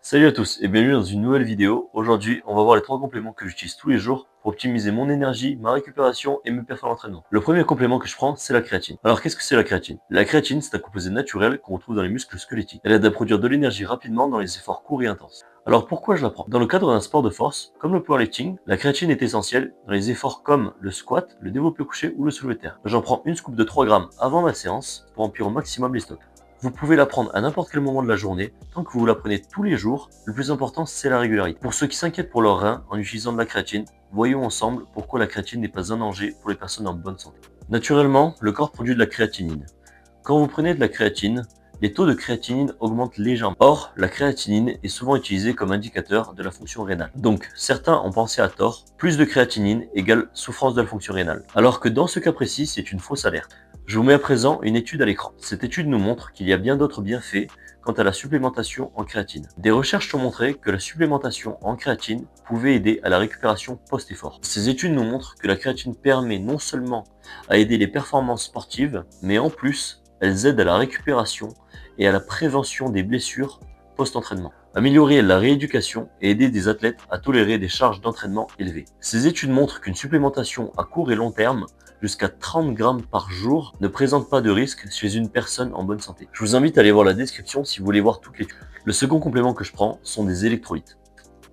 Salut à tous et bienvenue dans une nouvelle vidéo. Aujourd'hui, on va voir les 3 compléments que j'utilise tous les jours pour optimiser mon énergie, ma récupération et mes performances d'entraînement. Le premier complément que je prends, c'est la créatine. Alors qu'est-ce que c'est la créatine? La créatine, c'est un composé naturel qu'on retrouve dans les muscles squelettiques. Elle aide à produire de l'énergie rapidement dans les efforts courts et intenses. Alors pourquoi je la prends? Dans le cadre d'un sport de force, comme le powerlifting, la créatine est essentielle dans les efforts comme le squat, le développé couché ou le soulevé de terre. J'en prends une scoop de 3 grammes avant ma séance pour remplir au maximum les stocks. Vous pouvez la prendre à n'importe quel moment de la journée, tant que vous la prenez tous les jours, le plus important c'est la régularité. Pour ceux qui s'inquiètent pour leurs reins en utilisant de la créatine, voyons ensemble pourquoi la créatine n'est pas un danger pour les personnes en bonne santé. Naturellement, le corps produit de la créatinine. Quand vous prenez de la créatine, les taux de créatinine augmentent légèrement. Or, la créatinine est souvent utilisée comme indicateur de la fonction rénale. Donc, certains ont pensé à tort, plus de créatinine égale souffrance de la fonction rénale. Alors que dans ce cas précis, c'est une fausse alerte. Je vous mets à présent une étude à l'écran. Cette étude nous montre qu'il y a bien d'autres bienfaits quant à la supplémentation en créatine. Des recherches ont montré que la supplémentation en créatine pouvait aider à la récupération post-effort. Ces études nous montrent que la créatine permet non seulement à aider les performances sportives, mais en plus, elles aident à la récupération et à la prévention des blessures post-entraînement. Améliorer la rééducation et aider des athlètes à tolérer des charges d'entraînement élevées. Ces études montrent qu'une supplémentation à court et long terme jusqu'à 30 grammes par jour ne présente pas de risque chez une personne en bonne santé. Je vous invite à aller voir la description si vous voulez voir toutes les études. Le second complément que je prends sont des électrolytes.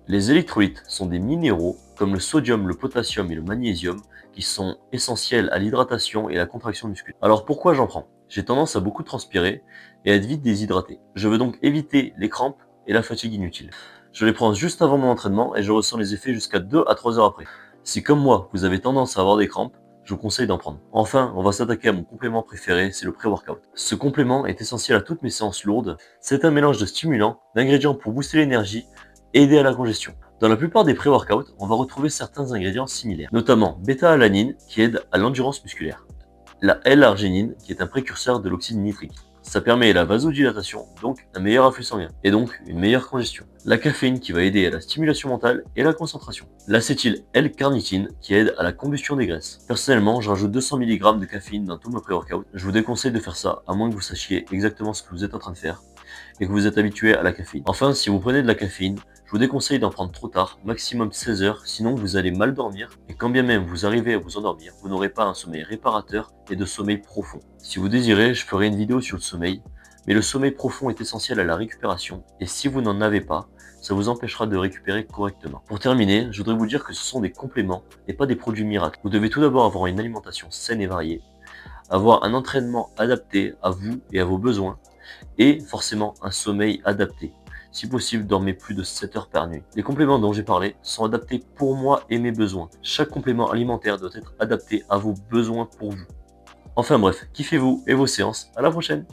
Les électrolytes sont des minéraux comme le sodium, le potassium et le magnésium qui sont essentiels à l'hydratation et à la contraction musculaire. Alors pourquoi j'en prends? J'ai tendance à beaucoup transpirer et à être vite déshydraté. Je veux donc éviter les crampes et la fatigue inutile. Je les prends juste avant mon entraînement et je ressens les effets jusqu'à 2 à 3 heures après. Si comme moi, vous avez tendance à avoir des crampes, je vous conseille d'en prendre. Enfin, on va s'attaquer à mon complément préféré, c'est le pré-workout. Ce complément est essentiel à toutes mes séances lourdes. C'est un mélange de stimulants, d'ingrédients pour booster l'énergie, aider à la congestion. Dans la plupart des pré-workouts, on va retrouver certains ingrédients similaires, notamment bêta-alanine qui aide à l'endurance musculaire, la L-arginine qui est un précurseur de l'oxyde nitrique. Ça permet la vasodilatation, donc un meilleur afflux sanguin, et donc une meilleure congestion. La caféine qui va aider à la stimulation mentale et la concentration. L'acétyl L-carnitine qui aide à la combustion des graisses. Personnellement, je rajoute 200 mg de caféine dans tous mes pré-workouts. Je vous déconseille de faire ça, à moins que vous sachiez exactement ce que vous êtes en train de faire et que vous êtes habitué à la caféine. Enfin, si vous prenez de la caféine, je vous déconseille d'en prendre trop tard, maximum 16 heures, sinon vous allez mal dormir et quand bien même vous arrivez à vous endormir, vous n'aurez pas un sommeil réparateur et de sommeil profond. Si vous désirez, je ferai une vidéo sur le sommeil, mais le sommeil profond est essentiel à la récupération et si vous n'en avez pas, ça vous empêchera de récupérer correctement. Pour terminer, je voudrais vous dire que ce sont des compléments et pas des produits miracles. Vous devez tout d'abord avoir une alimentation saine et variée, avoir un entraînement adapté à vous et à vos besoins, et forcément un sommeil adapté. Si possible, dormez plus de 7 heures par nuit. Les compléments dont j'ai parlé sont adaptés pour moi et mes besoins. Chaque complément alimentaire doit être adapté à vos besoins pour vous. Enfin bref, kiffez-vous et vos séances. À la prochaine!